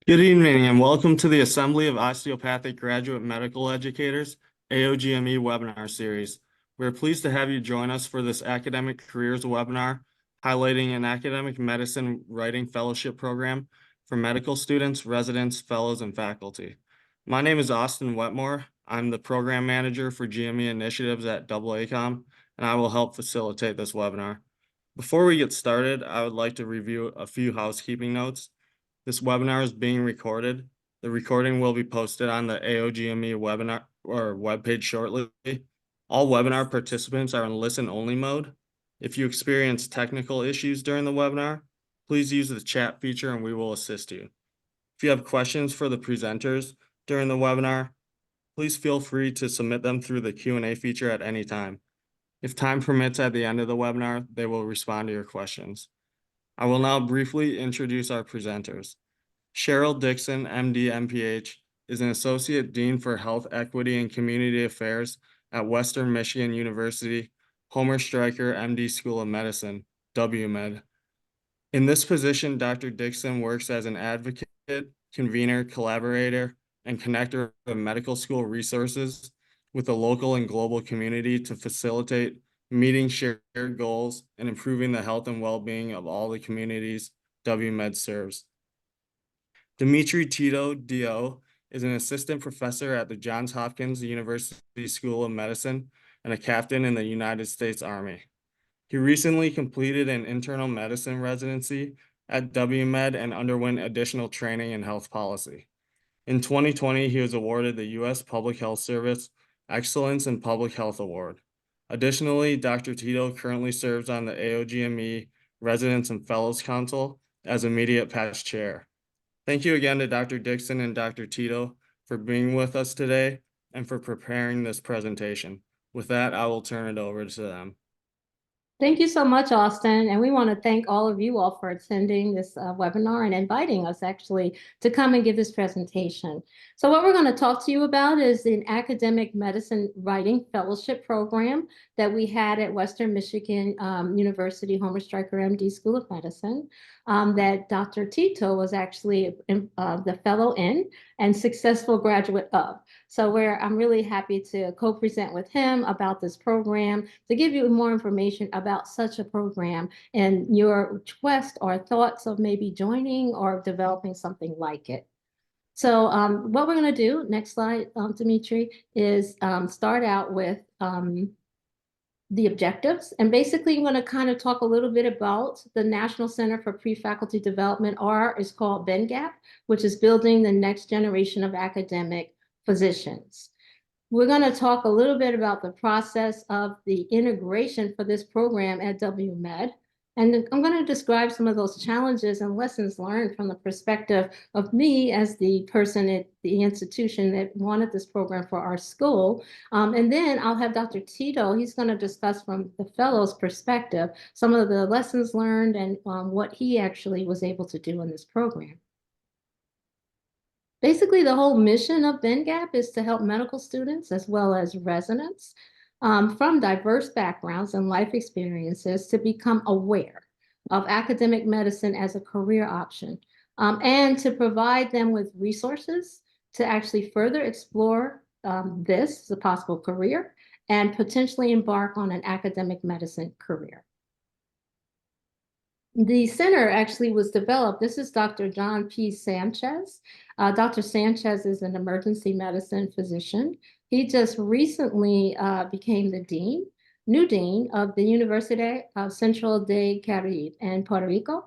Good evening and welcome to the Assembly of Osteopathic Graduate Medical Educators, AOGME webinar series. We're pleased to have you join us for this Academic Careers webinar highlighting an academic medicine writing fellowship program for medical students, residents, fellows, and faculty. My name is Austin Wetmore. I'm the program manager for GME initiatives at AACOM, and I will help facilitate this webinar. Before we get started, I would like to review a few housekeeping notes. This webinar is being recorded. The recording will be posted on the AOGME webinar or webpage shortly. All webinar participants are in listen-only mode. If you experience technical issues during the webinar, please use the chat feature and we will assist you. If you have questions for the presenters during the webinar, please feel free to submit them through the Q&A feature at any time. If time permits at the end of the webinar, they will respond to your questions. I will now briefly introduce our presenters. Cheryl Dixon, MD, MPH, is an Associate Dean for Health Equity and Community Affairs at Western Michigan University, Homer Stryker, MD, School of Medicine, WMed. In this position, Dr. Dixon works as an advocate, convener, collaborator, and connector of medical school resources with the local and global community to facilitate meeting shared goals and improving the health and well-being of all the communities WMed serves. Dimitri Tito, DO, is an assistant professor at the Johns Hopkins University School of Medicine and a captain in the United States Army. He recently completed an internal medicine residency at WMed and underwent additional training in health policy. In 2020, he was awarded the U.S. Public Health Service Excellence in Public Health Award. Additionally, Dr. Tito currently serves on the AOGME Residents and Fellows Council as immediate past chair. Thank you again to Dr. Dixon and Dr. Tito for being with us today and for preparing this presentation. With that, I will turn it over to them. Thank you so much, Austin. And we want to thank all of you all for attending this webinar and inviting us actually to come and give this presentation. So what we're going to talk to you about is an academic medicine writing fellowship program that we had at Western Michigan University Homer Stryker MD School of Medicine that Dr. Tito was actually the fellow in and successful graduate of. So I'm really happy to co-present with him about this program to give you more information about such a program and your quest or thoughts of maybe joining or developing something like it. So what we're going to do, next slide, Dimitri, is start out with the objectives. And basically, I'm going to kind of talk a little bit about the National Center for Pre-Faculty Development, or is called BENGAP, which is building the next generation of academic physicians. We're going to talk a little bit about the process of the integration for this program at WMed. And I'm going to describe some of those challenges and lessons learned from the perspective of me as the person at the institution that wanted this program for our school. And then I'll have Dr. Tito, he's going to discuss from the fellow's perspective some of the lessons learned and what he actually was able to do in this program. Basically, the whole mission of BENGAP is to help medical students as well as residents from diverse backgrounds and life experiences to become aware of academic medicine as a career option and to provide them with resources to actually further explore this as a possible career and potentially embark on an academic medicine career. The center actually was developed. This is Dr. John P. Sanchez. Dr. Sanchez is an emergency medicine physician. He just recently became the new dean of the University of Central del Caribe in Puerto Rico.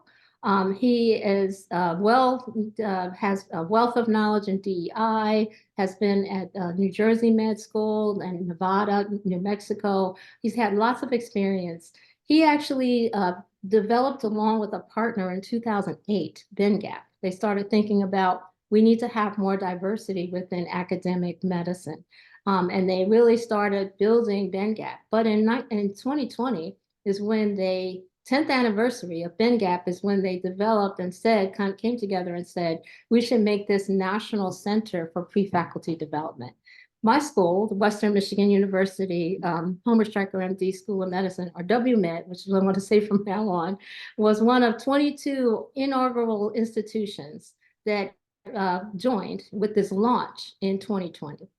He is has a wealth of knowledge in DEI, has been at New Jersey Med School and Nevada, New Mexico. He's had lots of experience. He actually developed along with a partner in 2008, BENGAP. They started thinking about we need to have more diversity within academic medicine. And they really started building BENGAP. But in 2020 is when 10th anniversary of BENGAP is when they developed and came together and said, we should make this national center for pre-faculty development. My school, the Western Michigan University Homer Stryker MD School of Medicine, or WMed, which is what I want to say from now on, was one of 22 inaugural institutions that joined with this launch in 2020.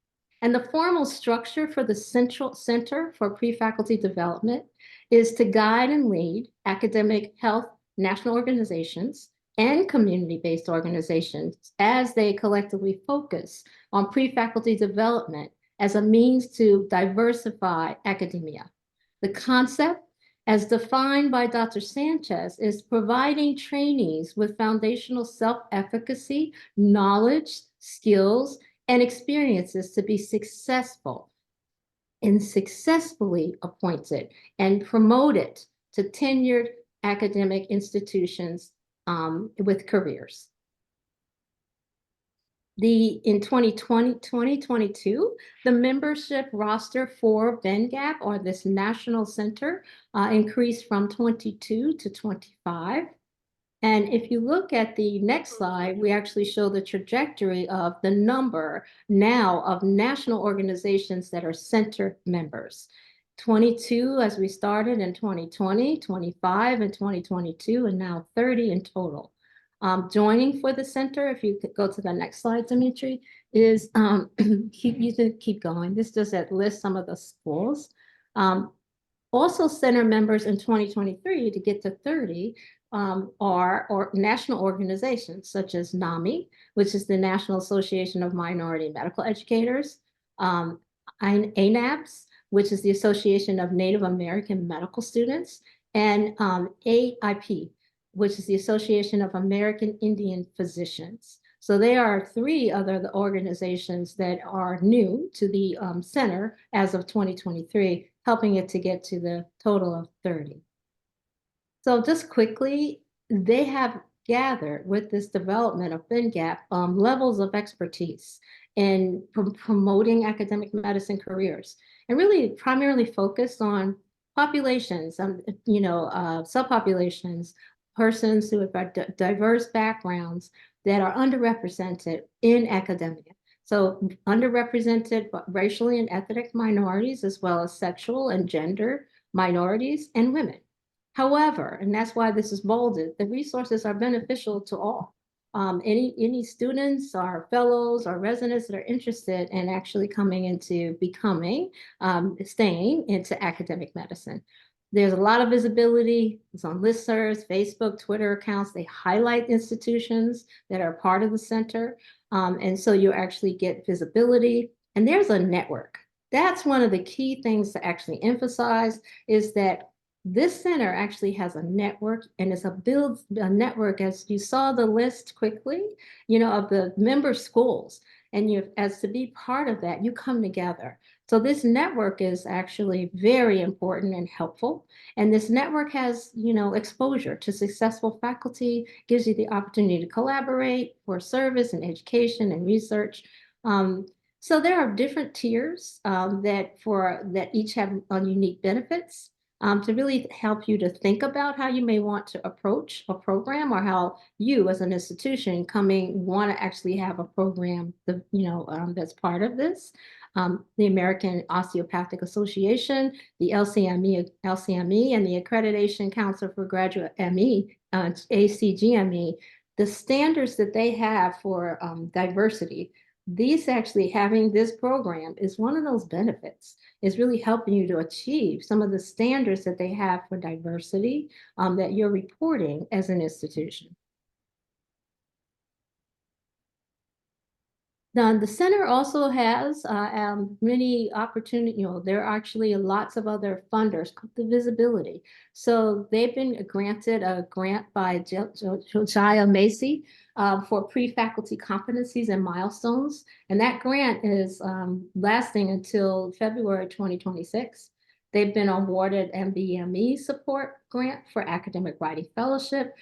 And the formal structure for the Central Center for Pre-Faculty Development is to guide and lead academic health national organizations and community-based organizations as they collectively focus on pre-faculty development as a means to diversify academia. The concept, as defined by Dr. Sanchez, is providing trainees with foundational self-efficacy, knowledge, skills, and experiences to be successful and successfully appointed and promoted to tenured academic institutions with careers. In 2022, the membership roster for BENGAP, or this national center, increased from 22 to 25. And if you look at the next slide, we actually show the trajectory of the number now of national organizations that are center members. 22 as we started in 2020, 25 in 2022, and now 30 in total. Joining for the center, if you could go to the next slide, Dimitri, is keep going. This does list some of the schools. Also center members in 2023 to get to 30 are national organizations such as NAMI, which is the National Association of Minority Medical Educators, ANABS, which is the Association of Native American Medical Students, and AIP, which is the Association of American Indian Physicians. So there are 3 other organizations that are new to the center as of 2023, helping it to get to the total of 30. So just quickly, they have gathered with this development of BENGAP levels of expertise in promoting academic medicine careers, and really primarily focused on populations, subpopulations, persons who have diverse backgrounds that are underrepresented in academia. So underrepresented racially and ethnic minorities, as well as sexual and gender minorities and women. However, and that's why this is bolded, the resources are beneficial to all. Any students or fellows or residents that are interested in actually coming into staying into academic medicine. There's a lot of visibility. It's on listservs, Facebook, Twitter accounts. They highlight institutions that are part of the center. And so you actually get visibility. And there's a network. That's one of the key things to actually emphasize, is that this center actually has a network, and it's a network, as you saw the list quickly, of the member schools. And as to be part of that, you come together. So this network is actually very important and helpful. And this network has, exposure to successful faculty, gives you the opportunity to collaborate for service and education and research. So there are different tiers that each have unique benefits. To really help you to think about how you may want to approach a program, or how you as an institution want to actually have a program that's part of this. The American Osteopathic Association, the LCME, and the Accreditation Council for Graduate ME, ACGME, the standards that they have for diversity, having this program is one of those benefits. Is really helping you to achieve some of the standards that they have for diversity that you're reporting as an institution. Now, the center also has many opportunities. There are actually lots of other funders, the visibility. So they've been granted a grant by Josiah Macy for pre-faculty competencies and milestones. And that grant is lasting until February 2026. They've been awarded MBME support grant for academic writing fellowship.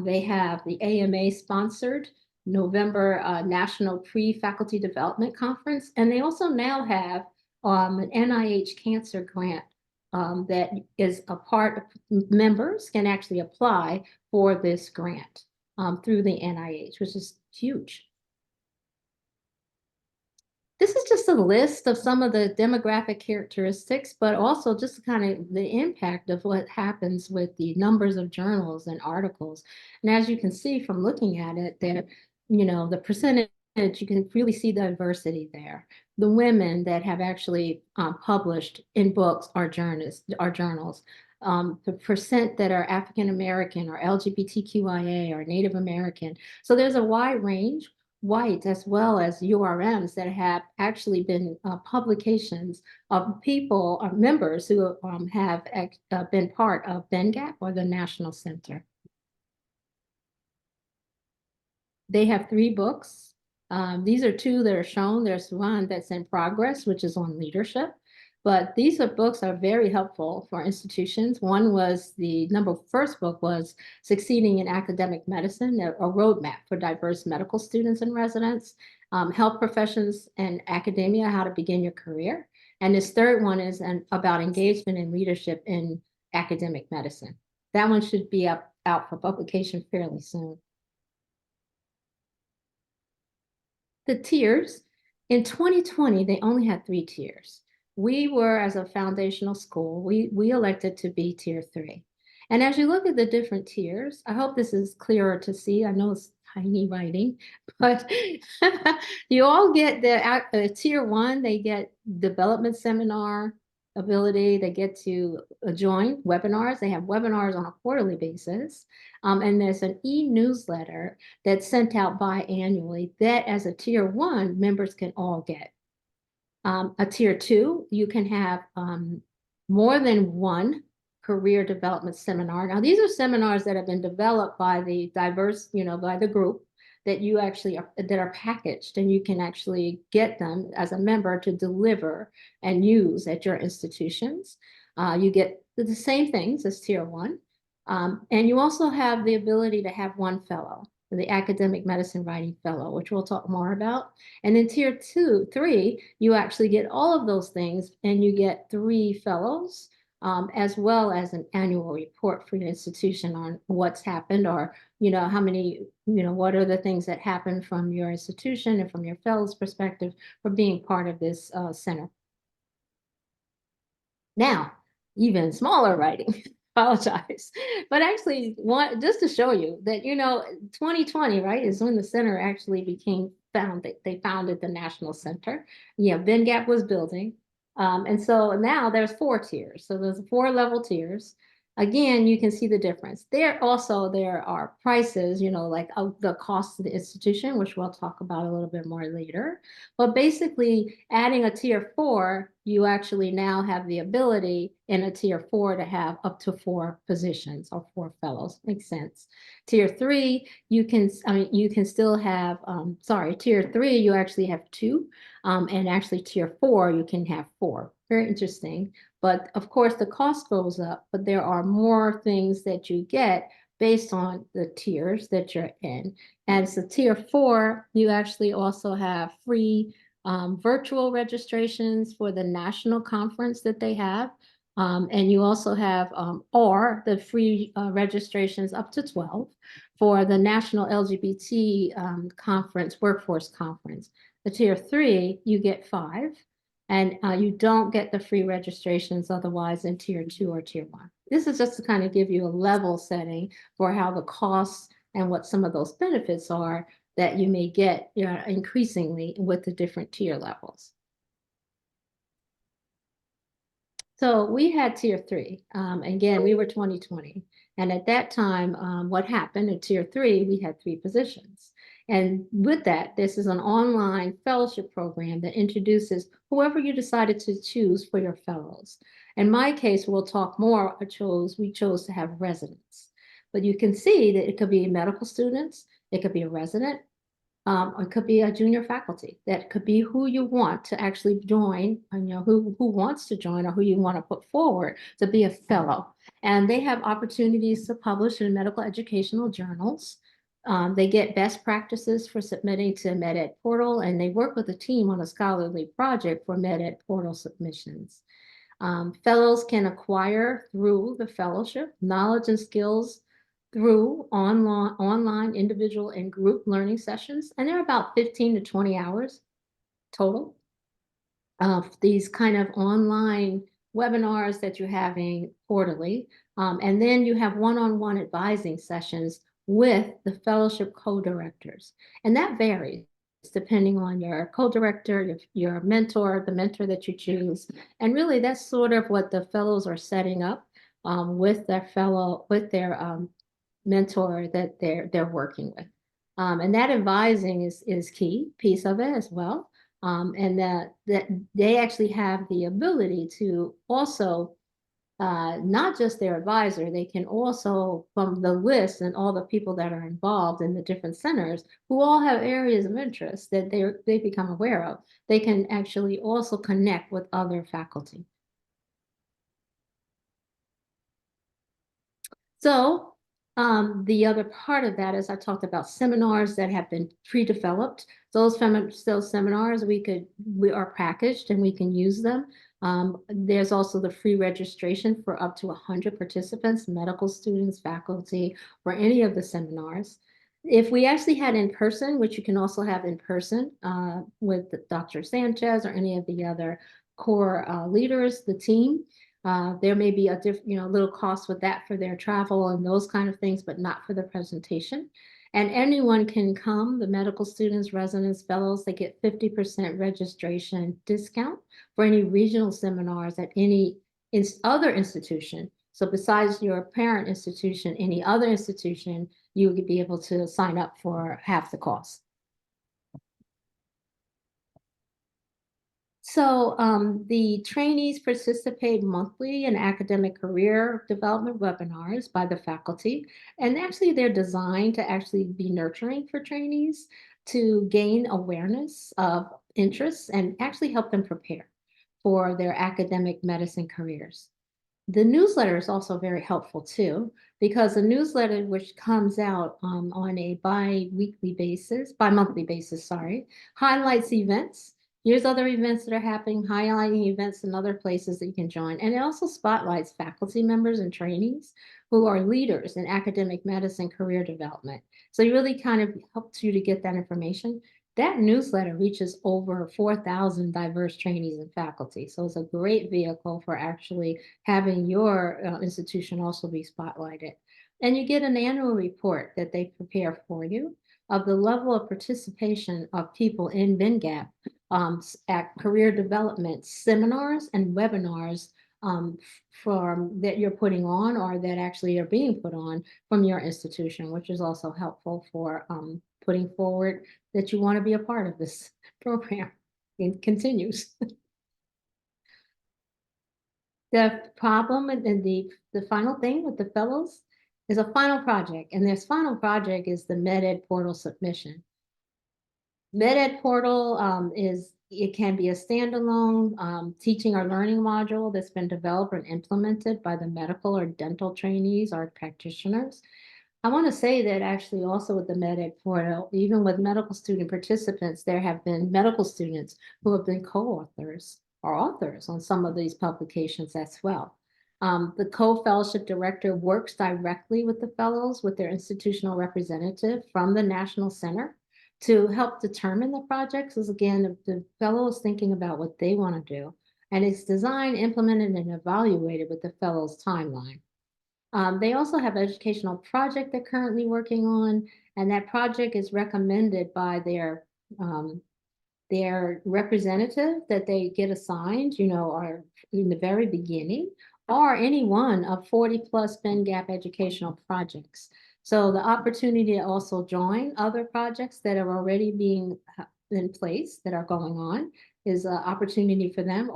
They have the AMA sponsored November National Pre-Faculty Development Conference. And they also now have an NIH cancer grant that is a part of members can actually apply for this grant through the NIH, which is huge. This is just a list of some of the demographic characteristics, but also just kind of the impact of what happens with the numbers of journals and articles. And as you can see from looking at it, the percentage, you can really see the diversity there. The women that have actually published in books or journals, the percent that are African American or LGBTQIA or Native American. So there's a wide range, white as well as URMs that have actually been publications of people or members who have been part of BENGAP or the National Center. They have 3 books. These are 2 that are shown. There's one that's in progress, which is on leadership. But these books are very helpful for institutions. One was the first book was Succeeding in Academic Medicine, a roadmap for diverse medical students and residents, health professions and academia, how to begin your career. And this third one is about engagement and leadership in academic medicine. That one should be out for publication fairly soon. The tiers, in 2020, they only had 3 tiers. We were, as a foundational school, we elected to be tier 3. And as you look at the different tiers, I hope this is clearer to see. I know it's tiny writing, but you all get the tier 1, they get development seminar ability, they get to join webinars. They have webinars on a quarterly basis. And there's an e-newsletter that's sent out biannually that as a tier 1, members can all get. A tier 2, you can have more than one career development seminar. Now, these are seminars that have been developed by the diverse, by the group that you actually that are packaged, and you can actually get them as a member to deliver and use at your institutions. You get the same things as tier 1. And you also have the ability to have one fellow, the Academic Medicine Writing Fellow, which we'll talk more about. And in tier 3, you actually get all of those things, and you get 3 fellows, as well as an annual report for your institution on what's happened, or, how many, what are the things that happen from your institution and from your fellows' perspective for being part of this center. Now, even smaller writing. Apologize. But actually, just to show you that, 2020, right, is when the center actually became founded. They founded the National Center. BENGAP was building. And so now there's 4 tiers. So there's 4 level tiers. Again, you can see the difference. There are prices, like the cost of the institution, which we'll talk about a little bit more later. But basically, adding a tier 4, you actually now have the ability in a tier 4 to have up to 4 positions or 4 fellows. Makes sense. Tier 3, you can still have, tier 3, you actually have 2. And actually tier 4, you can have 4. Very interesting. But of course, the cost goes up, but there are more things that you get based on the tiers that you're in. And so tier 4, you actually also have free virtual registrations for the national conference that they have. And you also have or the free registrations up to 12 for the National LGBT Conference, Workforce Conference. The tier 3, you get 5. And you don't get the free registrations otherwise in tier 2 or tier 1. This is just to kind of give you a level setting for how the costs and what some of those benefits are that you may get increasingly with the different tier levels. So we had tier 3. Again, we were 2020. And at that time, what happened in tier 3, we had 3 positions. And with that, this is an online fellowship program that introduces whoever you decided to choose for your fellows. In my case, we'll talk more, we chose to have residents. But you can see that it could be medical students, it could be a resident, or it could be a junior faculty. That could be who you want to actually join, who wants to join, or who you want to put forward to be a fellow. And they have opportunities to publish in medical educational journals. They get best practices for submitting to MedEdPORTAL, and they work with a team on a scholarly project for MedEdPORTAL submissions. Fellows can acquire through the fellowship knowledge and skills through online individual and group learning sessions, and they're about 15 to 20 hours total of these kind of online webinars that you're having quarterly. And then you have one-on-one advising sessions with the fellowship co-directors. And that varies depending on your co-director, your mentor, the mentor that you choose. And really that's sort of what the fellows are setting up with their mentor that they're working with. And that advising is key piece of it as well. And that they actually have the ability to also not just their advisor, they can also, from the list and all the people that are involved in the different centers who all have areas of interest that they become aware of, they can actually also connect with other faculty. So the other part of that is I talked about seminars that have been pre-developed. Those seminars we are packaged and we can use them. There's also the free registration for up to 100 participants, medical students, faculty, for any of the seminars. If we actually had in person, which you can also have in person with Dr. Sanchez or any of the other core leaders, the team, there may be a little cost with that for their travel and those kind of things, but not for the presentation. And anyone can come, the medical students, residents, fellows, they get 50% registration discount for any regional seminars at any other institution. So besides your parent institution, any other institution, you would be able to sign up for half the cost. So the trainees participate monthly in academic career development webinars by the faculty. And actually they're designed to actually be nurturing for trainees to gain awareness of interests and actually help them prepare for their academic medicine careers. The newsletter is also very helpful too, because the newsletter, which comes out on a bi-monthly basis, sorry, highlights events. Here's other events that are happening, highlighting events in other places that you can join. And it also spotlights faculty members and trainees who are leaders in academic medicine career development. So it really kind of helps you to get that information. That newsletter reaches over 4,000 diverse trainees and faculty. So it's a great vehicle for actually having your institution also be spotlighted. And you get an annual report that they prepare for you of the level of participation of people in BNGAP at career development seminars and webinars from that you're putting on or that actually are being put on from your institution, which is also helpful for putting forward that you want to be a part of this program. It continues. The problem and the final thing with the fellows is a final project, and this final project is the MedEdPORTAL submission. MedEdPORTAL it can be a standalone teaching or learning module that's been developed and implemented by the medical or dental trainees or practitioners. I want to say that actually also with the MedEdPORTAL, even with medical student participants, there have been medical students who have been co-authors or authors on some of these publications as well. The co-fellowship director works directly with the fellows, with their institutional representative from the National Center to help determine the projects. Because again, the fellow is thinking about what they want to do, and it's designed, implemented, and evaluated with the fellow's timeline. They also have an educational project they're currently working on, and that project is recommended by their representative that they get assigned, or in the very beginning, or any one of 40 plus BNGAP educational projects. So the opportunity to also join other projects that are already being in place that are going on is an opportunity for them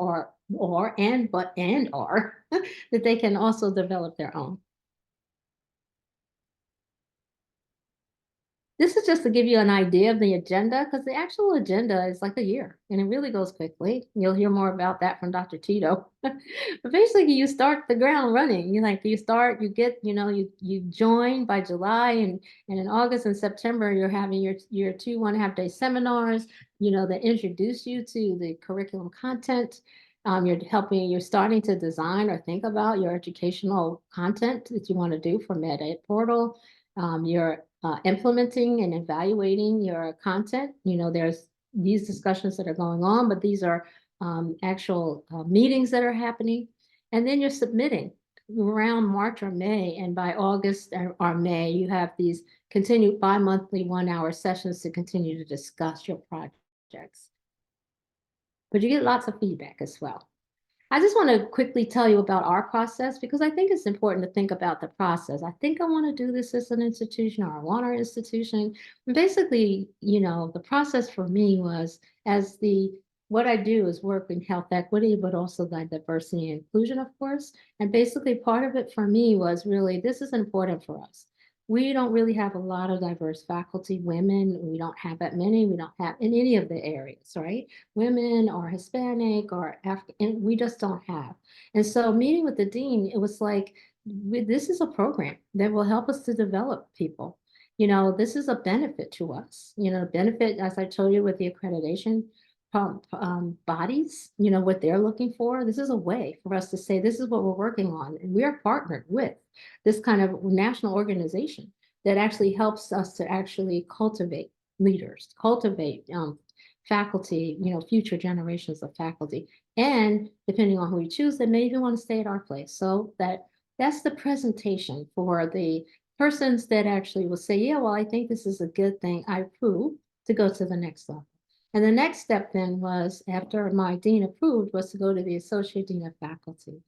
that they can also develop their own. This is just to give you an idea of the agenda, because the actual agenda is like a year and it really goes quickly. You'll hear more about that from Dr. Tito. But basically you start the ground running. You get, you join by July and in August and September, you're having your 2 1.5-day seminars, that introduce you to the curriculum content. You're starting to design or think about your educational content that you want to do for MedEdPORTAL. You're implementing and evaluating your content. There's these discussions that are going on, but these are actual meetings that are happening. And then you're submitting around March or May, and by August or May, you have these continued bi-monthly 1-hour sessions to continue to discuss your projects. But you get lots of feedback as well. I just want to quickly tell you about our process because I think it's important to think about the process. I think I want to do this as an institution, or I want our institution. And basically, the process for me was what I do is work in health equity, but also the diversity and inclusion, of course. And basically part of it for me was really, this is important for us. We don't really have a lot of diverse faculty, women. We don't have that many. We don't have in any of the areas, right? Women or Hispanic or African, we just don't have. And so meeting with the dean, it was like, this is a program that will help us to develop people. This is a benefit to us, benefit, as I told you, with the accreditation bodies, what they're looking for. This is a way for us to say, this is what we're working on. And we are partnered with this kind of national organization that actually helps us to actually cultivate leaders, cultivate faculty, future generations of faculty. And depending on who we choose, they may even want to stay at our place. So that's the presentation for the persons that actually will say, yeah, well, I think this is a good thing. I approve to go to the next level. And the next step then was, after my dean approved, was to go to the associate dean of faculty.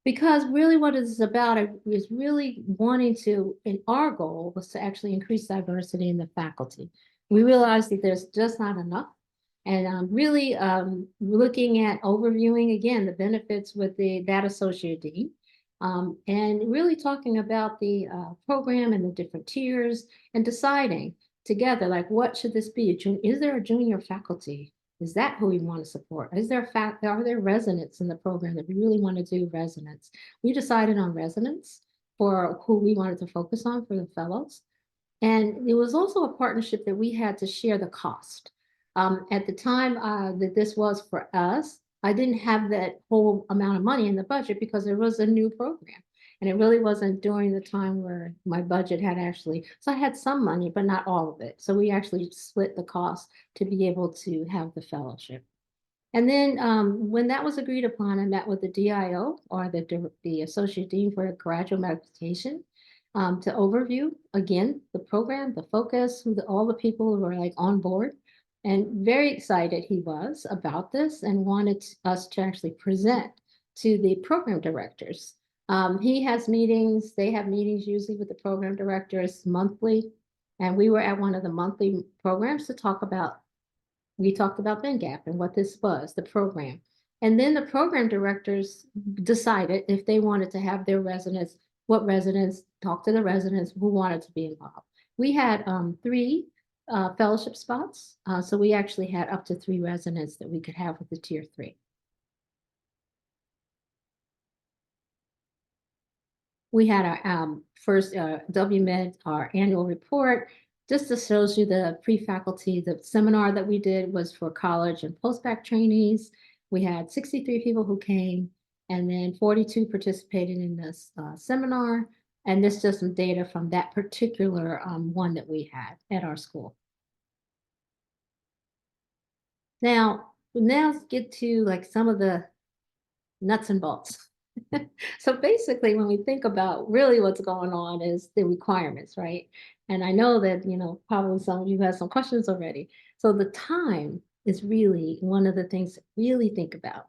Because really what it's about is really wanting to, and our goal was to actually increase diversity in the faculty. We realized that there's just not enough. And really looking at overviewing, again, the benefits with that associate dean. And really talking about the program and the different tiers and deciding together, like, what should this be? Is there a junior faculty? Is that who we want to support? Are there residents in the program that we really want to do residents? We decided on residents for who we wanted to focus on for the fellows. And it was also a partnership that we had to share the cost. At the time that this was for us, I didn't have that whole amount of money in the budget because there was a new program. And it really wasn't during the time where my budget had so I had some money, but not all of it. So we actually split the cost to be able to have the fellowship. And then when that was agreed upon, I met with the DIO, or the Associate Dean for Graduate Medical Education, to overview, again, the program, the focus, all the people who were like on board. And very excited he was about this and wanted us to actually present to the program directors. He has meetings, they have meetings usually with the program directors monthly. And we were at one of the monthly programs to talk about, we talked about BenGap and what this was, the program. And then the program directors decided if they wanted to have their residents, talk to the residents who wanted to be involved. We had 3 fellowship spots. So we actually had up to 3 residents that we could have with the tier 3. We had our first WMed, our annual report. Just to show you the pre-faculty, the seminar that we did was for college and post-bac trainees. We had 63 people who came, and then 42 participated in this seminar. And this is just some data from that particular one that we had at our school. Now let's get to like some of the nuts and bolts. So basically, when we think about really what's going on is the requirements, right? And I know that, probably some of you have some questions already. So the time is really one of the things to really think about.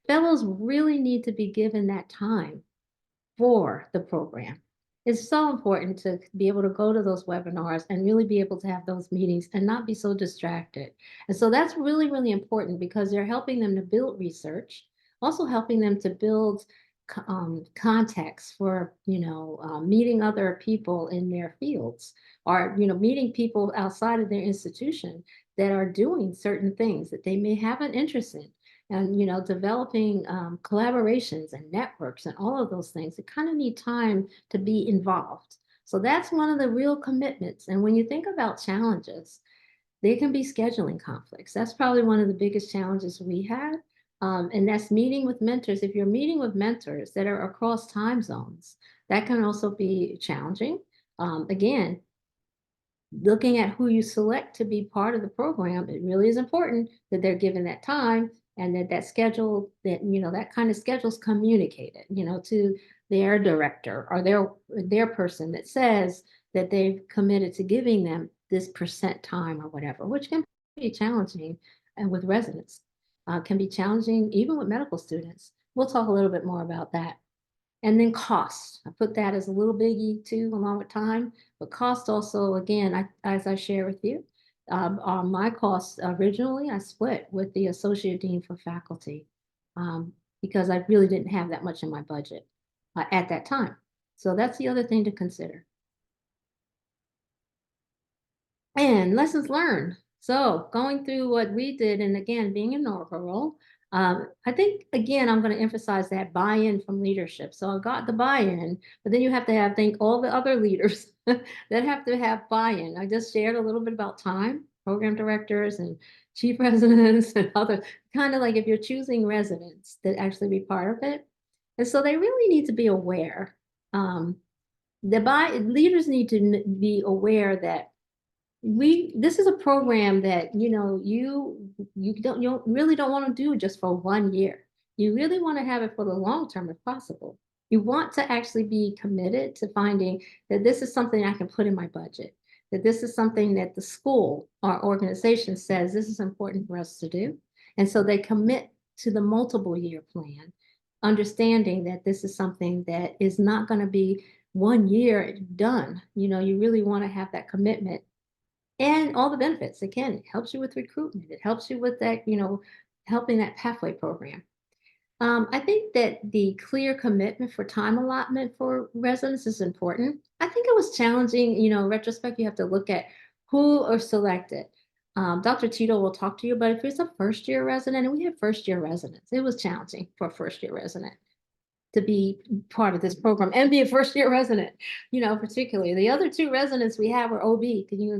Fellows really need to be given that time for the program. It's so important to be able to go to those webinars and really be able to have those meetings and not be so distracted. And so that's really, really important because they're helping them to build research, also helping them to build contacts for, meeting other people in their fields, or, meeting people outside of their institution that are doing certain things that they may have an interest in. And, developing collaborations and networks and all of those things, it kind of need time to be involved. So that's one of the real commitments. And when you think about challenges, there can be scheduling conflicts. That's probably one of the biggest challenges we had. And that's meeting with mentors. If you're meeting with mentors that are across time zones, that can also be challenging. Again, looking at who you select to be part of the program, it really is important that they're given that time and that schedule, that, that kind of schedule is communicated, to their director or their person that says that they've committed to giving them this percent time or whatever, which can be challenging and with residents, can be challenging even with medical students. We'll talk a little bit more about that. And then cost, I put that as a little biggie too, along with time, but cost also, again, as I share with you, my costs originally I split with the associate dean for faculty, because I really didn't have that much in my budget at that time. So that's the other thing to consider. And lessons learned. So going through what we did, and again, being inaugural, I think, again, I'm going to emphasize that buy-in from leadership. So I got the buy-in, but then you have to have, think all the other leaders that have to have buy-in. I just shared a little bit about time, program directors and chief residents and other, kind of like if you're choosing residents that actually be part of it. And so they really need to be aware. Leaders need to be aware that this is a program that you really don't want to do just for 1 year. You really want to have it for the long term if possible. You want to actually be committed to finding that this is something I can put in my budget, that this is something that the school or organization says this is important for us to do. And so they commit to the multiple year plan, understanding that this is something that is not going to be 1 year done. You really want to have that commitment and all the benefits. Again, it helps you with recruitment. It helps you with that, helping that pathway program. I think that the clear commitment for time allotment for residents is important. I think it was challenging, in retrospect, you have to look at who are selected. Dr. Tito will talk to you, but if it's a first year resident, and we have first year residents, it was challenging for a first year resident to be part of this program and be a first year resident, particularly. The other two residents we have are OB,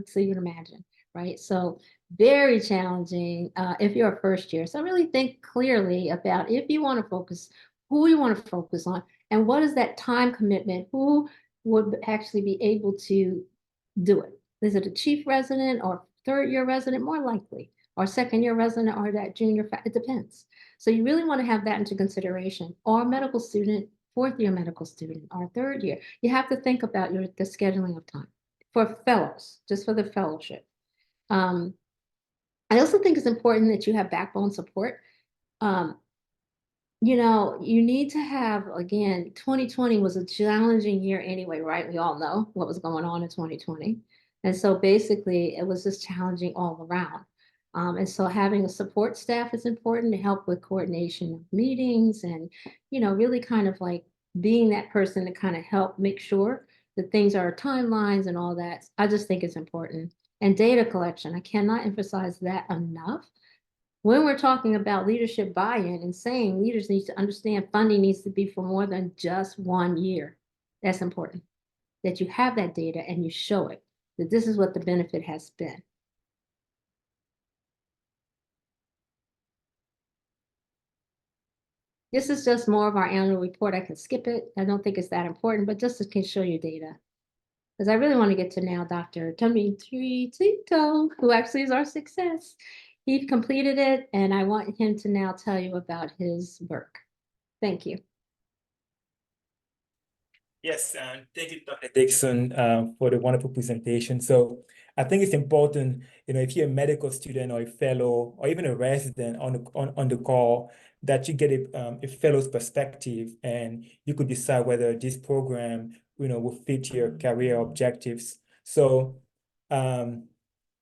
so you can imagine, right? So very challenging if you're a first year. So really think clearly about if you want to focus, who you want to focus on, and what is that time commitment, who would actually be able to do it. Is it a chief resident or third year resident? More likely, or second year resident, or that junior, it depends. So you really want to have that into consideration. Or medical student, fourth year medical student, or third year. You have to think about the scheduling of time for fellows, just for the fellowship. I also think it's important that you have backbone support. You need to have, again, 2020 was a challenging year anyway, right? We all know what was going on in 2020. And so basically it was just challenging all around. And so having a support staff is important to help with coordination of meetings and, really kind of like being that person to kind of help make sure that things are timelines and all that. I just think it's important. And data collection, I cannot emphasize that enough. When we're talking about leadership buy-in and saying leaders need to understand funding needs to be for more than just 1 year, that's important. That you have that data and you show it, that this is what the benefit has been. This is just more of our annual report. I can skip it. I don't think it's that important, but just to show you data. Because I really want to get to now Dr. Tito, who actually is our success. He completed it, and I want him to now tell you about his work. Thank you. Yes, and thank you, Dr. Dixon, for the wonderful presentation. So I think it's important, if you're a medical student or a fellow or even a resident on the call, that you get a fellow's perspective and you could decide whether this program, will fit your career objectives. So there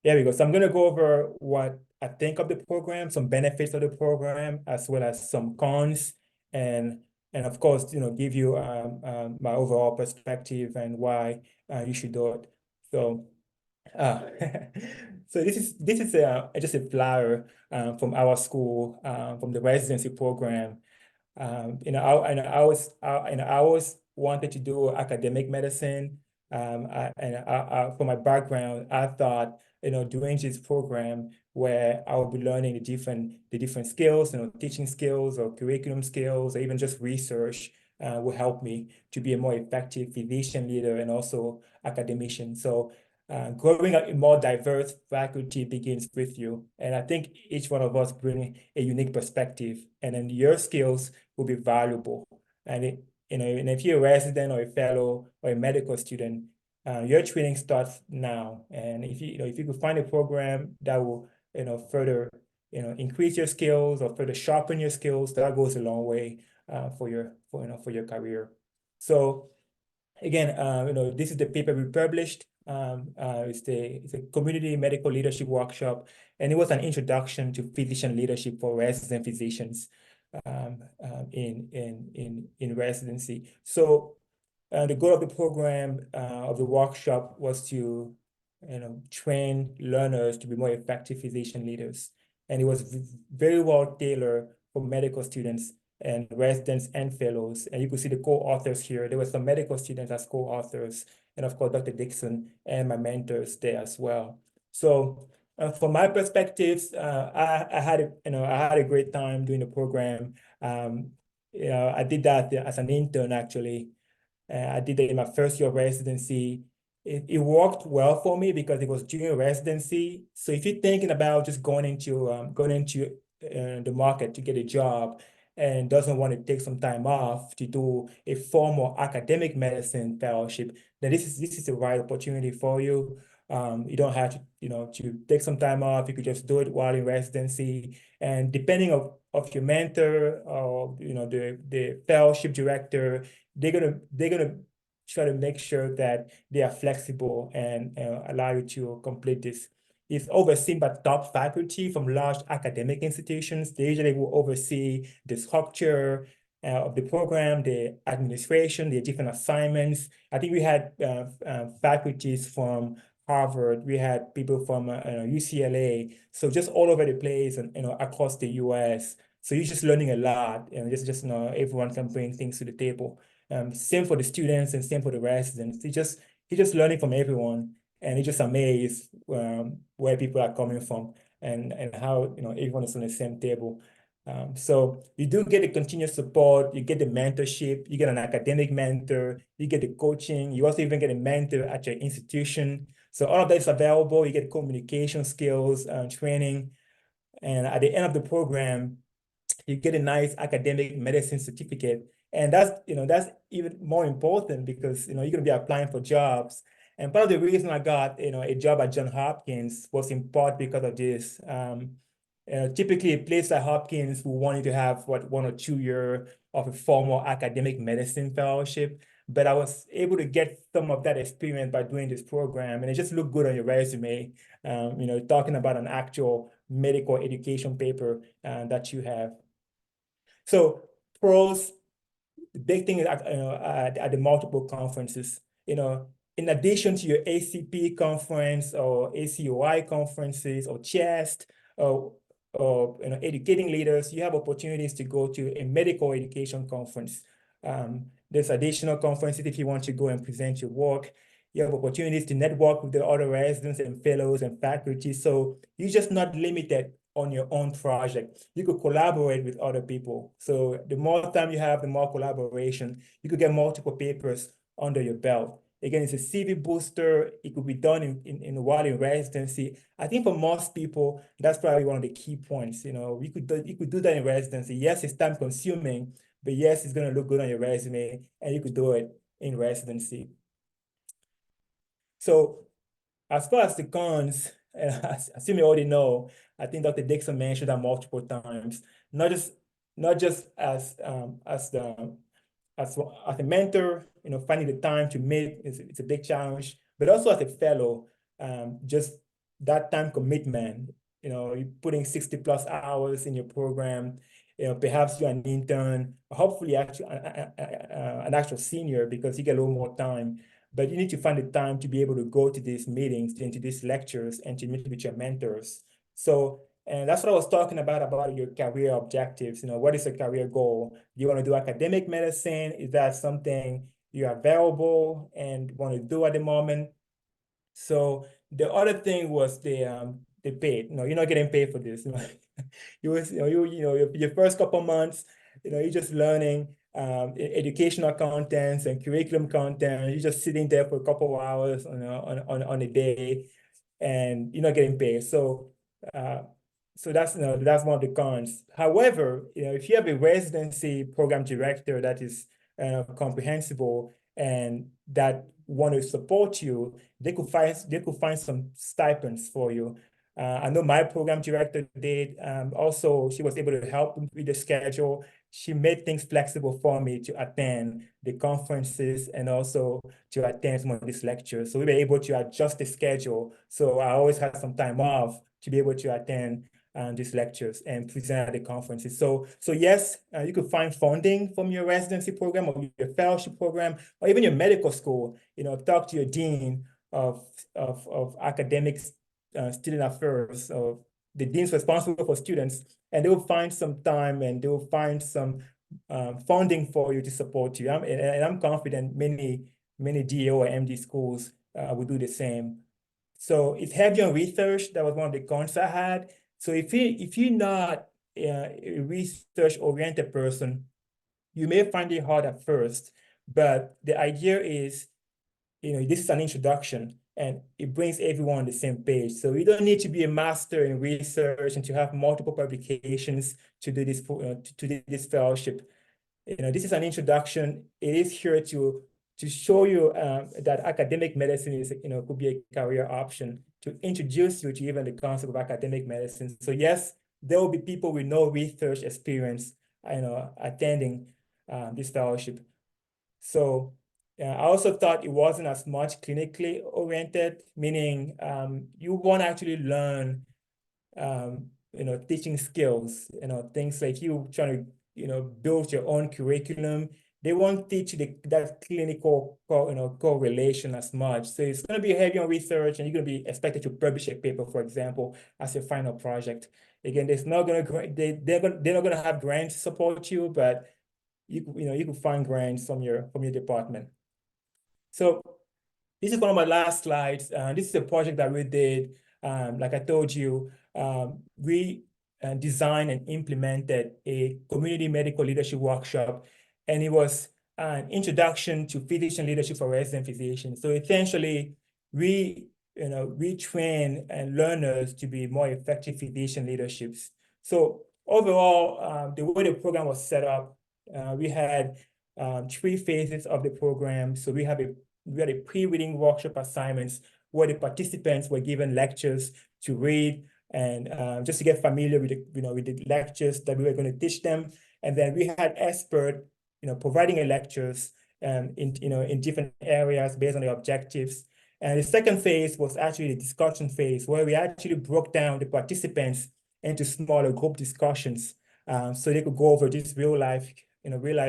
we go. So I'm going to go over what I think of the program, some benefits of the program, as well as some cons, and of course, give you my overall perspective and why you should do it. So, so this is just a flyer from our school, from the residency program. I always wanted to do academic medicine. For my background, I thought, doing this program where I will be learning the different skills, teaching skills or curriculum skills, or even just research will help me to be a more effective physician leader and also academician. So growing a more diverse faculty begins with you. And I think each one of us bring a unique perspective, and then your skills will be valuable. And and if you're a resident or a fellow or a medical student, your training starts now. And if if you could find a program that will, further, increase your skills or further sharpen your skills, that goes a long way for your career. So again, this is the paper we published. It's a community medical leadership workshop, and it was an introduction to physician leadership for resident physicians in residency. So the goal of the program of the workshop was to train learners to be more effective physician leaders, and it was very well tailored for medical students and residents and fellows. And you can see the co-authors here. There were some medical students as co-authors, and of course, Dr. Dixon and my mentors there as well. So from my perspectives, I had a great time doing the program. I did that as an intern, actually. I did it in my first year of residency. It worked well for me because it was during residency. So if you're thinking about just going into the market to get a job and doesn't want to take some time off to do a formal academic medicine fellowship, then this is the right opportunity for you. You don't have to take some time off. You could just do it while in residency. And depending of your mentor or the fellowship director, they're gonna try to make sure that they are flexible and allow you to complete this. It's overseen by top faculty from large academic institutions. They usually will oversee the structure of the program, the administration, the different assignments. I think we had faculties from Harvard, we had people from UCLA, so just all over the place and across the US. So you're just learning a lot, and just everyone can bring things to the table. Same for the students and same for the residents. You're just learning from everyone, and you're just amazed where people are coming from and how everyone is on the same table. So you do get the continuous support, you get the mentorship, you get an academic mentor, you get the coaching, you also even get a mentor at your institution. So all of that is available. You get communication skills, training, and at the end of the program, you get a nice academic medicine certificate. And that's even more important because you're gonna be applying for jobs. And part of the reason I got a job at Johns Hopkins was in part because of this. Typically, a place like Hopkins will want you to have 1 or 2 years of a formal academic medicine fellowship. But I was able to get some of that experience by doing this program, and it just looked good on your resume. Talking about an actual medical education paper that you have. So pros, the big thing is at the multiple conferences, in addition to your ACP conference or ACOI conferences or CHEST or educating leaders, you have opportunities to go to a medical education conference. There's additional conferences if you want to go and present your work. You have opportunities to network with the other residents and fellows and faculty. So you're just not limited on your own project. You could collaborate with other people. So the more time you have, the more collaboration. You could get multiple papers under your belt. Again, it's a CV booster. It could be done while in residency. I think for most people, that's probably one of the key points. You could do that in residency. Yes, it's time consuming, but yes, it's going to look good on your resume, and you could do it in residency. So as far as the cons, as you may already know, I think Dr. Dixon mentioned that multiple times, not just as a mentor, finding the time to meet it's a big challenge, but also as a fellow, just that time commitment. You're putting 60+ hours in your program. Perhaps you're an intern, hopefully actually an actual senior because you get a little more time. But you need to find the time to be able to go to these meetings, into these lectures, and to meet with your mentors. So, and that's what I was talking about your career objectives. What is a career goal? You want to do academic medicine? Is that something you are available and want to do at the moment? So the other thing was the pay. You're not getting paid for this. Your first couple months, you're just learning. educational contents and curriculum content. You're just sitting there for a couple of hours on a day, and you're not getting paid. So that's that's one of the cons. However, if you have a residency program director that is comprehensible and that want to support you, they could find some stipends for you. I know my program director did. Also, she was able to help with the schedule. She made things flexible for me to attend the conferences and also to attend some of these lectures. So we were able to adjust the schedule. So I always had some time off to be able to attend these lectures and present at the conferences. So yes, you could find funding from your residency program or your fellowship program or even your medical school. Talk to your dean of academics, student affairs, or the deans responsible for students, and they will find some time and they will find some funding for you to support you. I'm confident many DO or MD schools will do the same. So it's heavy on research. That was one of the cons I had. So if you're not a research-oriented person, you may find it hard at first, but the idea is, this is an introduction and it brings everyone on the same page. So you don't need to be a master in research and to have multiple publications to do this fellowship. This is an introduction. It is here to show you that academic medicine is, could be a career option, to introduce you to even the concept of academic medicine. So yes, there will be people with no research experience, attending this fellowship. So I also thought it wasn't as much clinically oriented, meaning you won't actually learn, teaching skills, things like you trying to, build your own curriculum. They won't teach you that clinical, correlation as much. So it's going to be heavy on research, and you're going to be expected to publish a paper, for example, as your final project. Again, they're not going to have grants to support you, but you could find grants from your department. So this is one of my last slides. This is a project that we did. Like I told you, we designed and implemented a community medical leadership workshop, and it was an introduction to physician leadership for resident physicians. So essentially, we train learners to be more effective physician leaderships. So overall, the way the program was set up, we had 3 phases of the program. So we had a pre-reading workshop assignments where the participants were given lectures to read and just to get familiar with the lectures that we were going to teach them. And then we had expert, providing lectures in different areas based on the objectives. And the second phase was actually the discussion phase, where we actually broke down the participants into smaller group discussions, so they could go over these real life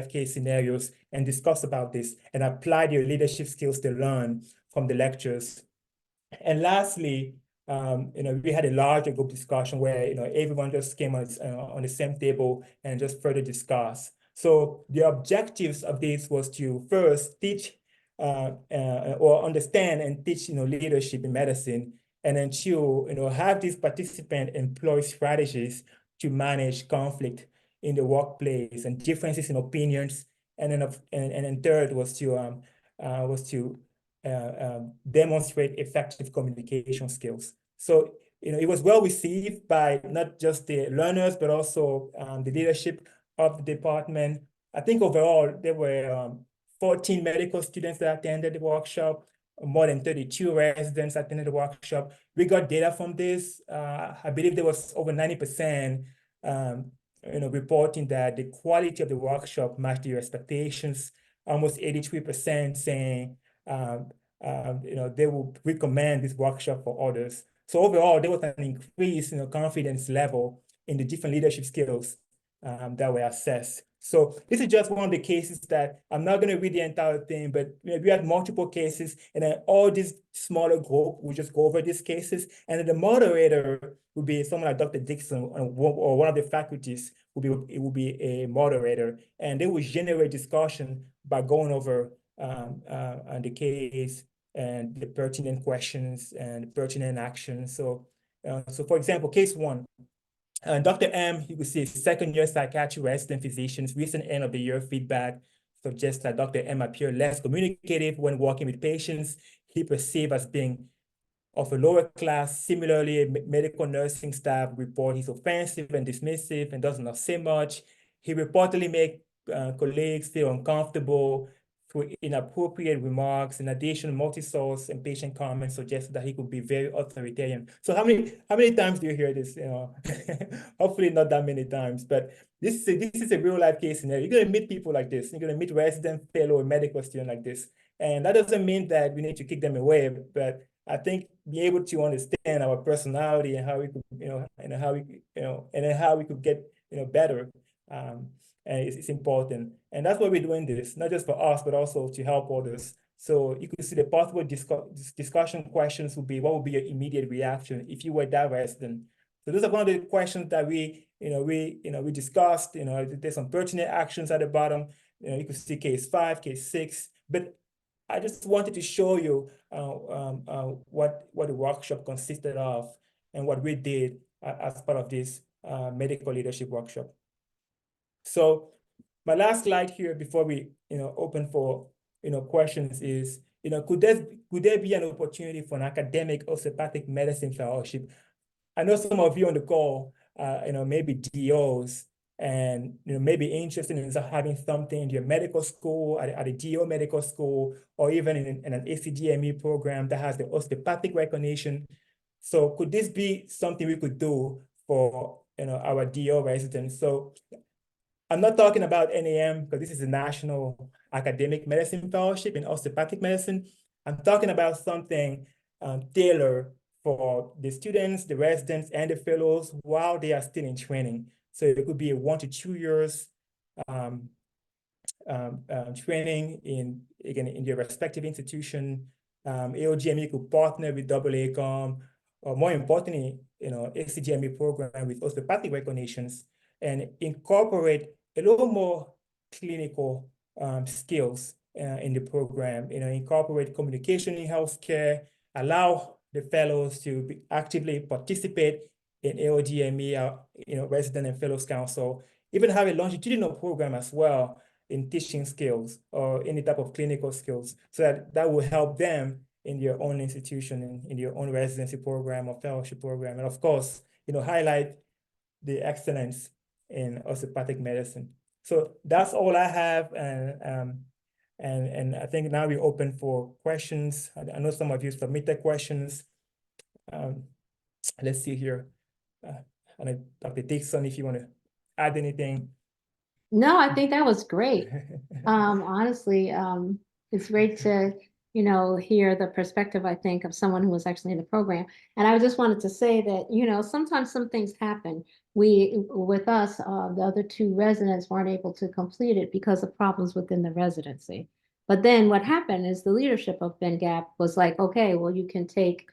case scenarios and discuss about this and apply their leadership skills they learn from the lectures. And lastly, we had a larger group discussion where, everyone just came on the same table and just further discuss. So the objectives of this was to first teach or understand and teach, leadership in medicine, and then to, have this participant employ strategies to manage conflict in the workplace and differences in opinions. And then third was to demonstrate effective communication skills. So, it was well received by not just the learners, but also the leadership of the department. I think overall, there were 14 medical students that attended the workshop, more than 32 residents attended the workshop. We got data from this. I believe there was over 90% reporting that the quality of the workshop matched their expectations. Almost 83% saying they will recommend this workshop for others. So overall, there was an increase in confidence level in the different leadership skills that were assessed. So this is just one of the cases that I'm not going to read the entire thing, but we had multiple cases, and then all these smaller group will just go over these cases, and then the moderator will be someone like Dr. Dixon or one of the faculties will be a moderator, and they will generate discussion by going over the case and the pertinent questions and pertinent actions. So for example, case 1. Dr. M, you will see second-year psychiatry resident physicians. Recent end of the year feedback suggests that Dr. M appeared less communicative when working with patients he perceived as being of a lower class. Similarly, medical nursing staff report he's offensive and dismissive and does not say much. He reportedly made colleagues feel uncomfortable through inappropriate remarks. In addition, multi-source and patient comments suggested that he could be very authoritarian. So how many times do you hear this? You know, hopefully not that many times, but this is a real life case scenario. You're gonna meet people like this. You're gonna meet resident, fellow, or medical student like this. And that doesn't mean that we need to kick them away, but I think being able to understand our personality and how we could, and how we could get, better, and it's important. And that's why we're doing this, not just for us, but also to help others. So you could see the possible discussion questions would be, what would be your immediate reaction if you were that resident? So those are one of the questions that we discussed. There's some pertinent actions at the bottom. You could see case 5, case 6, but I just wanted to show you what the workshop consisted of and what we did as part of this medical leadership workshop. So my last slide here before we open for questions is, could there be an opportunity for an academic osteopathic medicine fellowship? I know some of you on the call, maybe DOs, and maybe interested in having something in your medical school, at a DO medical school, or even in an ACGME program that has the osteopathic recognition. So could this be something we could do for our DO residents? So I'm not talking about NAM because this is a National Academic Medicine Fellowship in Osteopathic Medicine. I'm talking about something tailored for the students, the residents, and the fellows while they are still in training. So it could be a 1 to 2 years training in their respective institution. AOGME could partner with AACOM, or more importantly, ACGME program with osteopathic recognitions, and incorporate a little more clinical skills in the program. Incorporate communication in healthcare, allow the fellows to actively participate in AOGME, resident and fellows council, even have a longitudinal program as well in teaching skills or any type of clinical skills, so that will help them in their own institution, in their own residency program or fellowship program. And of course, highlight the excellence in osteopathic medicine. So that's all I have. And I think now we're open for questions. I know some of you submitted questions. Let's see here. And Dr. Dixon, if you want to add anything. No, I think that was great. Honestly, it's great to, hear the perspective, I think, of someone who was actually in the program. And I just wanted to say that, sometimes some things happen. With us, the other 2 residents weren't able to complete it because of problems within the residency. But then what happened is the leadership of BenGap was like, okay, well, you can take,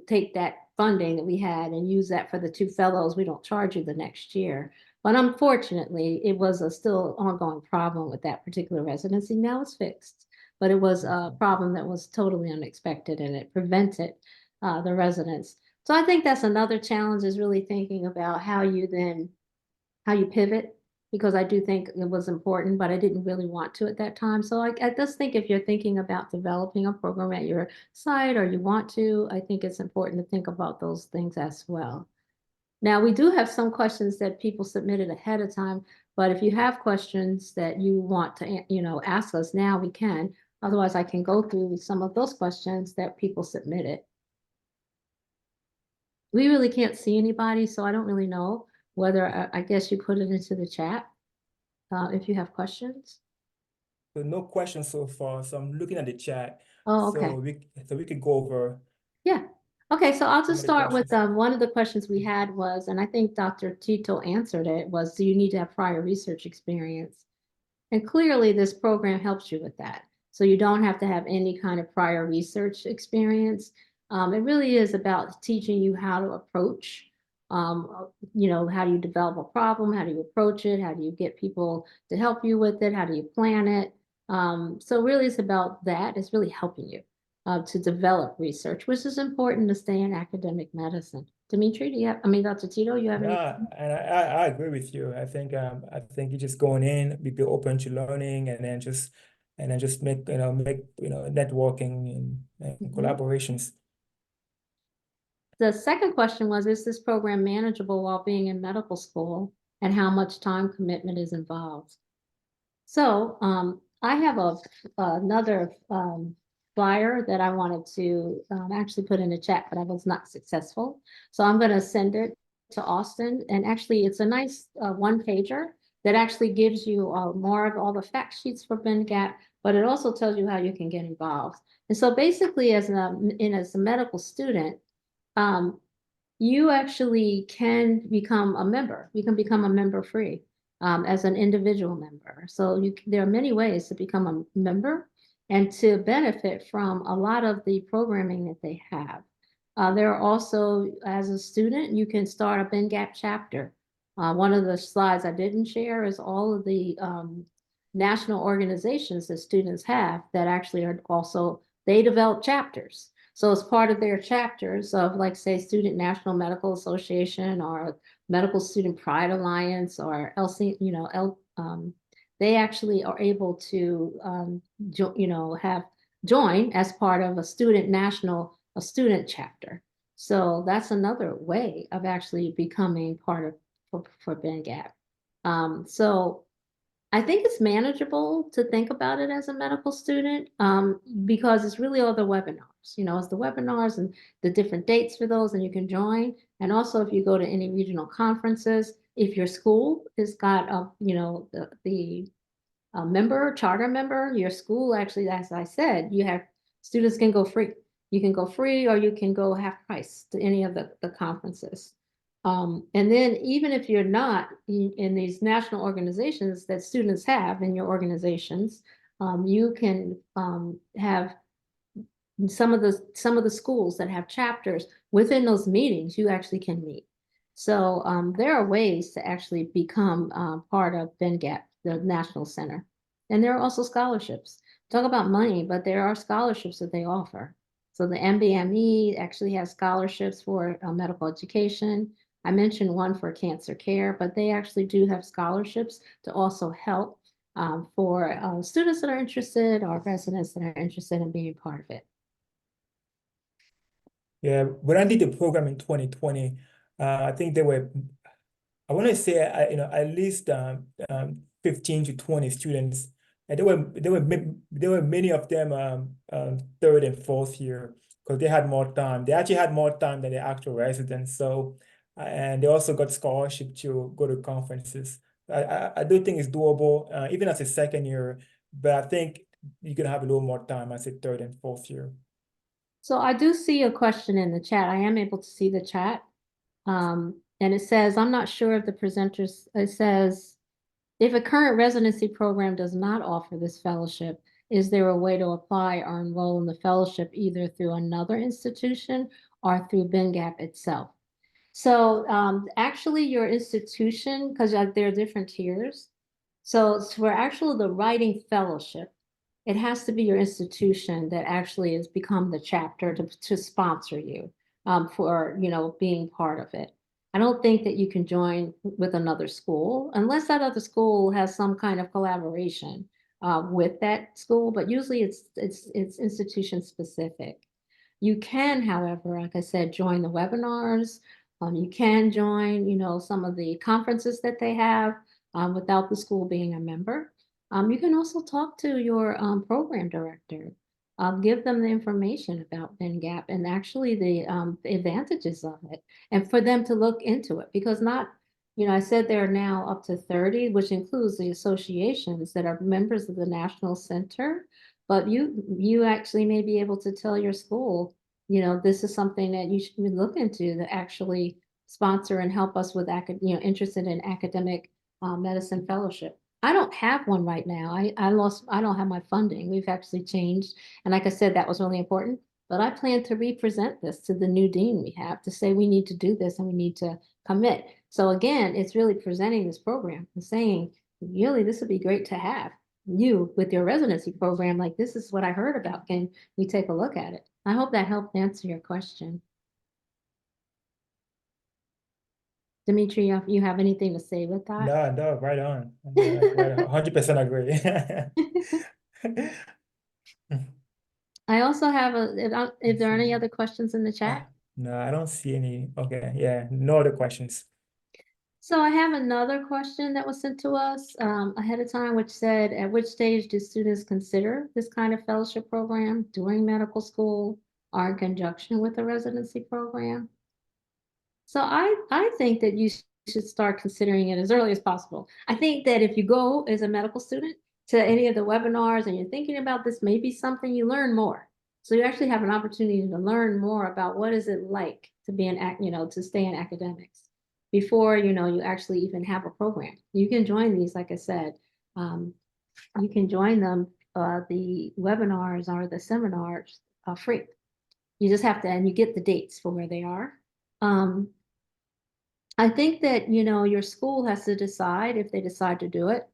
take that funding that we had and use that for the 2 fellows. We don't charge you the next year. But unfortunately, it was a still ongoing problem with that particular residency. Now it's fixed, but it was a problem that was totally unexpected, and it prevented the residents. So I think that's another challenge, is really thinking about how you pivot, because I do think it was important, but I didn't really want to at that time. So I just think if you're thinking about developing a program at your site, or you want to, I think it's important to think about those things as well. Now, we do have some questions that people submitted ahead of time, but if you have questions that you want to, ask us now, we can. Otherwise, I can go through some of those questions that people submitted. We really can't see anybody, so I don't really know whether, I guess you put it into the chat if you have questions. So no questions so far, so I'm looking at the chat. Oh, okay. So we could go over. Yeah. Okay, so I'll just start with questions. one of the questions we had was, and I think Dr. Tito answered it, was, do you need to have prior research experience? And clearly this program helps you with that. So you don't have to have any kind of prior research experience. It really is about teaching you how to approach, how do you develop a problem? How do you approach it? How do you get people to help you with it? How do you plan it? So really it's about that. It's really helping you. to develop research, which is important to stay in academic medicine. Dimitri, Dr. Tito, you have any? Yeah, and I agree with you. I think you just going in, be open to learning, and then just make networking and collaborations. The second question was, is this program manageable while being in medical school, and how much time commitment is involved? So I have another flyer that I wanted to actually put in the chat, but I was not successful. So I'm going to send it to Austin. And actually, it's a nice one-pager that actually gives you more of all the fact sheets for BENGAP, but it also tells you how you can get involved. And so basically, as a medical student, you actually can become a member. You can become a member free as an individual member. So there are many ways to become a member and to benefit from a lot of the programming that they have. There are also, as a student, you can start a BENGAP chapter. One of the slides I didn't share is all of the national organizations that students have that actually are also, they develop chapters. So as part of their chapters of, like, say, Student National Medical Association or Medical Student Pride Alliance or LC, they actually are able to, join as part of a student chapter. So that's another way of actually becoming part of for BENGAP. So I think it's manageable to think about it as a medical student because it's really all the webinars, it's the webinars and the different dates for those, and you can join. And also, if you go to any regional conferences, if your school has got the charter member, your school actually, as I said, you have students can go free. You can go free or you can go half price to any of the conferences. And then even if you're not in these national organizations that students have in your organizations, you can have some of the schools that have chapters within those meetings, you actually can meet. So there are ways to actually become part of BENGAP, the National Center. And there are also scholarships. Talk about money, but there are scholarships that they offer. So the MBME actually has scholarships for medical education. I mentioned one for cancer care, but they actually do have scholarships to also help for students that are interested or residents that are interested in being part of it. Yeah, when I did the program in 2020, I think there were, I want to say, at least 15 to 20 students, and there were many of them third and fourth year because they had more time. They actually had more time than the actual residents. So, and they also got scholarship to go to conferences. I do think it's doable, even as a second year, but I think you could have a little more time as a third and fourth year. So I do see a question in the chat. I am able to see the chat. And it says, I'm not sure if the presenters, it says, if a current residency program does not offer this fellowship, is there a way to apply or enroll in the fellowship either through another institution or through BENGAP itself? So actually your institution, because there are different tiers. So for actually the writing fellowship, it has to be your institution that actually has become the chapter to sponsor you for, being part of it. I don't think that you can join with another school unless that other school has some kind of collaboration with that school, but usually it's institution specific. You can, however, like I said, join the webinars. You can join, some of the conferences that they have without the school being a member. You can also talk to your program director. Give them the information about BENGAP and actually the advantages of it, and for them to look into it, because I said there are now up to 30, which includes the associations that are members of the National Center. But you actually may be able to tell your school, this is something that you should look into to actually sponsor and help us with interested in academic medicine fellowship. I don't have one right now. I don't have my funding. We've actually changed. And like I said, that was really important. But I plan to represent this to the new dean we have to say we need to do this and we need to commit. So again, it's really presenting this program and saying, really, this would be great to have. you with your residency program, like, this is what I heard about. Can we take a look at it? I hope that helped answer your question. Dimitri, you have anything to say with that? No, right on. Like, right, 100% agree. I also have if there are any other questions in the chat? No, I don't see any. Okay, yeah, no other questions. So I have another question that was sent to us ahead of time, which said, at which stage do students consider this kind of fellowship program during medical school or in conjunction with a residency program? So I think that you should start considering it as early as possible. I think that if you go as a medical student to any of the webinars and you're thinking about this, maybe something you learn more. So you actually have an opportunity to learn more about what is it like to be to stay in academics before, you actually even have a program. You can join these, like I said, you can join them, the webinars or the seminars free. You just have to, and you get the dates for where they are. I think that, your school has to decide if they decide to do it.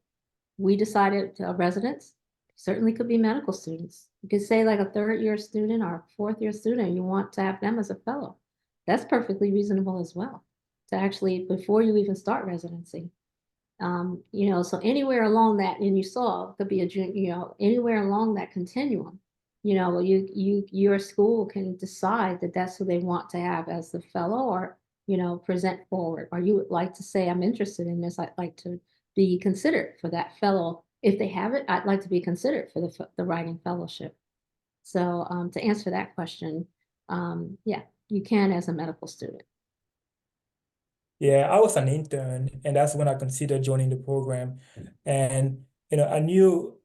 We decided residents, certainly could be medical students. You could say like a third-year student or fourth-year student, you want to have them as a fellow. That's perfectly reasonable as well, to actually, before you even start residency. So anywhere along that, and you saw, it could be anywhere along that continuum, your school can decide that that's who they want to have as the fellow, or, present forward, or you would like to say, I'm interested in this, I'd like to be considered for that fellow. If they have it, I'd like to be considered for the writing fellowship. So to answer that question, yeah, you can as a medical student. Yeah, I was an intern, and that's when I considered joining the program. And I knew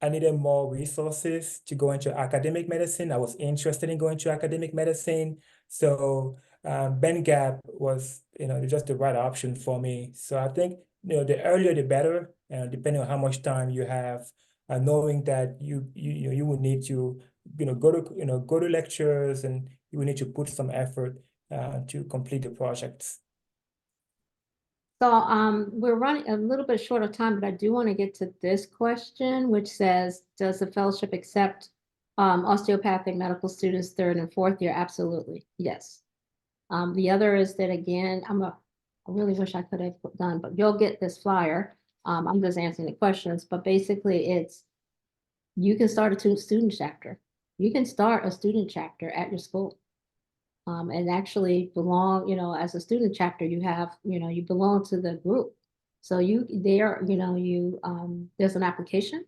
I needed more resources to go into academic medicine. I was interested in going to academic medicine. So Ben Gap was, just the right option for me. So I think, the earlier the better, depending on how much time you have, knowing that you will need to, go to lectures, and you will need to put some effort to complete the projects. So we're running a little bit short of time, but I do want to get to this question, which says, does the fellowship accept osteopathic medical students third and fourth year? Absolutely, yes. The other is that, again, I really wish I could have done, but you'll get this flyer. I'm just answering the questions, but basically you can start a student chapter. You can start a student chapter at your school. And actually belong, as a student chapter, you belong to the group. So there's an application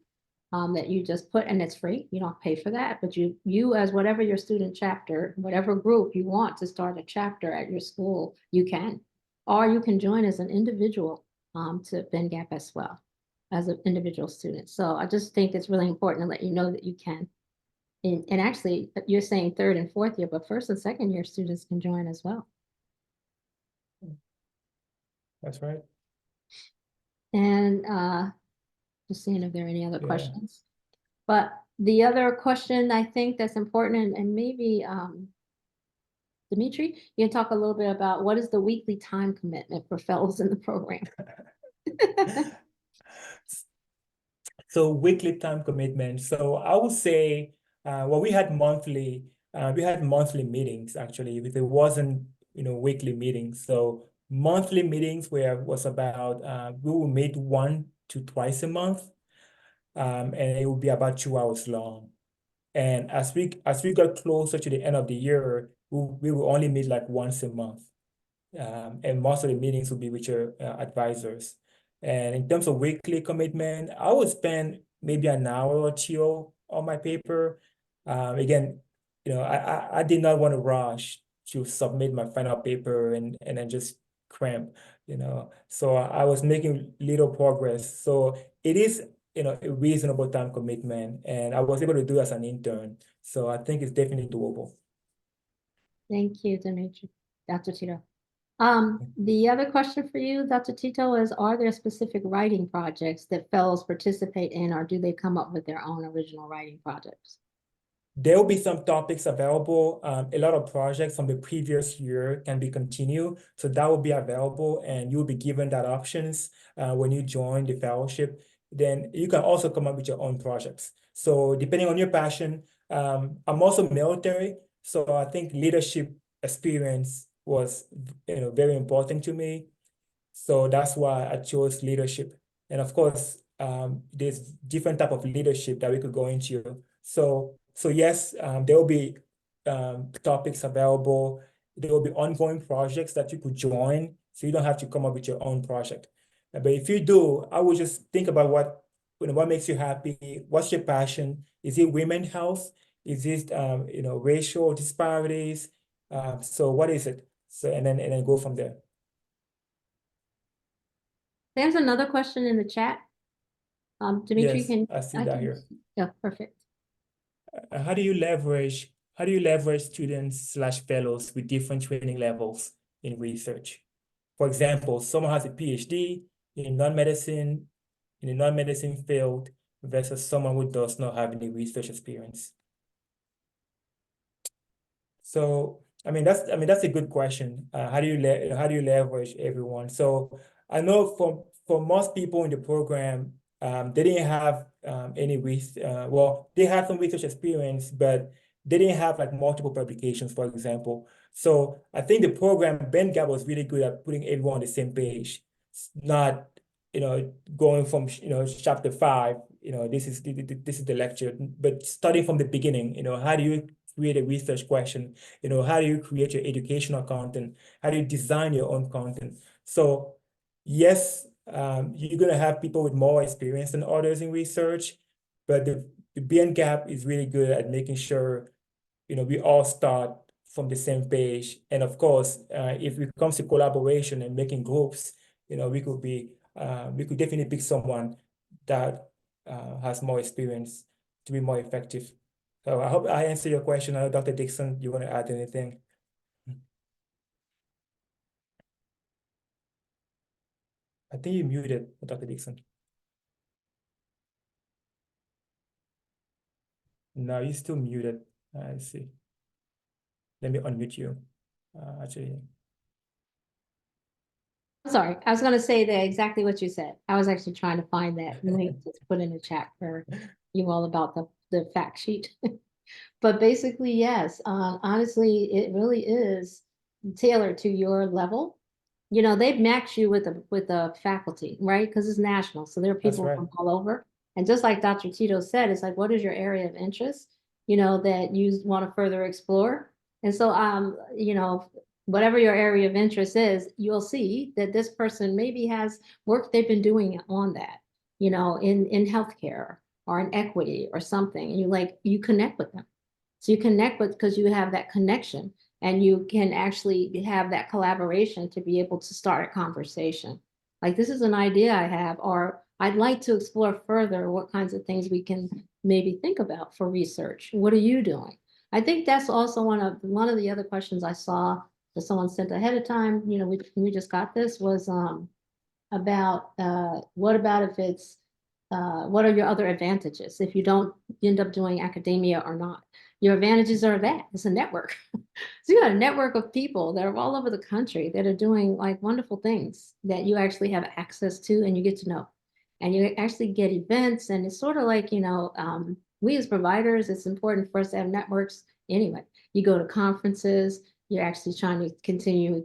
that you just put, and it's free. You don't pay for that, but you as whatever your student chapter, whatever group you want to start a chapter at your school, you can. Or you can join as an individual to Ben Gap as well, as an individual student. So I just think it's really important to let you know that you can. And actually, you're saying third and fourth year, but first and second year students can join as well. That's right. And just seeing if there are any other questions. But the other question I think that's important, and maybe Dimitri, you can talk a little bit about what is the weekly time commitment for fellows in the program? So weekly time commitment. So I would say, well, we had monthly meetings actually. If it wasn't, weekly meetings. So monthly meetings was about we will meet 1 to twice a month, and it will be about 2 hours long. And as we got closer to the end of the year, we will only meet like once a month, and most of the meetings will be with your advisors. And in terms of weekly commitment, I would spend maybe an hour or two on my paper. Again, I did not want to rush to submit my final paper and then just cramp, So I was making little progress. So it is, a reasonable time commitment, and I was able to do it as an intern. So I think it's definitely doable. Thank you, Dimitri. Dr. Tito. The other question for you, Dr. Tito, is, are there specific writing projects that fellows participate in, or do they come up with their own original writing projects? There will be some topics available. A lot of projects from the previous year can be continued. So that will be available, and you'll be given that options when you join the fellowship. then you can also come up with your own projects. So depending on your passion, I'm also military, so I think leadership experience was, very important to me. So that's why I chose leadership. And of course, there's different type of leadership that we could go into. So yes, there will be topics available. There will be ongoing projects that you could join, so you don't have to come up with your own project. But if you do, I would just think about what makes you happy. What's your passion? Is it women's health? Is it racial disparities? So what is it? So and then go from there. There's another question in the chat. Dimitri, Yes, I see that here. Yeah, perfect. How do you leverage students/fellows with different training levels in research? For example, someone has a PhD in non-medicine, in a non-medicine field versus someone who does not have any research experience. So, that's a good question. How do you leverage everyone? So I know for most people in the program, they didn't have any well, they had some research experience, but they didn't have like multiple publications, for example. So I think the program, Ben Gab was really good at putting everyone on the same page, not going from chapter 5, this is the lecture, but starting from the beginning, how do you create a research question? How do you create your educational content? How do you design your own content? So yes, you're gonna have people with more experience than others in research, but the BN Gap is really good at making sure we all start from the same page. And of course, if it comes to collaboration and making groups, we could definitely pick someone that has more experience to be more effective. So I hope I answered your question. Dr. Dixon, you want to add anything? I think you muted, Dr. Dixon. No, you're still muted. I see. Let me unmute you. Actually. Sorry, I was going to say exactly what you said. I was actually trying to find that link to put in the chat for you all about the fact sheet. But basically, yes, honestly, it really is tailored to your level. They've matched you with the faculty, right? Because it's national, so there are people from all over. And just like Dr. Tito said, it's like, what is your area of interest, that you want to further explore? And so, whatever your area of interest is, you'll see that this person maybe has work they've been doing on that, in healthcare or in equity or something. And you connect with them. So you connect with, because you have that connection, and you can actually have that collaboration to be able to start a conversation. Like, this is an idea I have, or I'd like to explore further what kinds of things we can maybe think about for research. What are you doing? I think that's also one of the other questions I saw that someone sent ahead of time. We just got this was about what about if it's what are your other advantages if you don't end up doing academia or not? Your advantages are that it's a network. So you got a network of people that are all over the country that are doing like wonderful things that you actually have access to and you get to know. And you actually get events, and it's sort of like, we as providers, it's important for us to have networks anyway. You go to conferences, you're actually trying to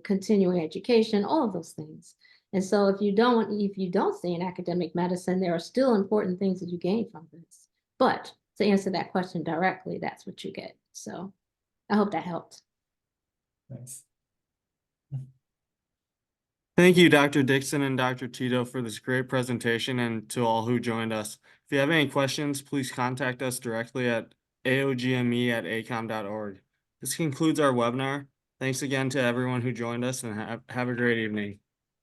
continuing education, all of those things. And so if you don't stay in academic medicine, there are still important things that you gain from this. But to answer that question directly, that's what you get. So I hope that helped. Nice. Thank you, Dr. Dixon and Dr. Tito, for this great presentation, and to all who joined us. If you have any questions, please contact us directly at aogme@acom.org. This concludes our webinar. Thanks again to everyone who joined us, and have a great evening.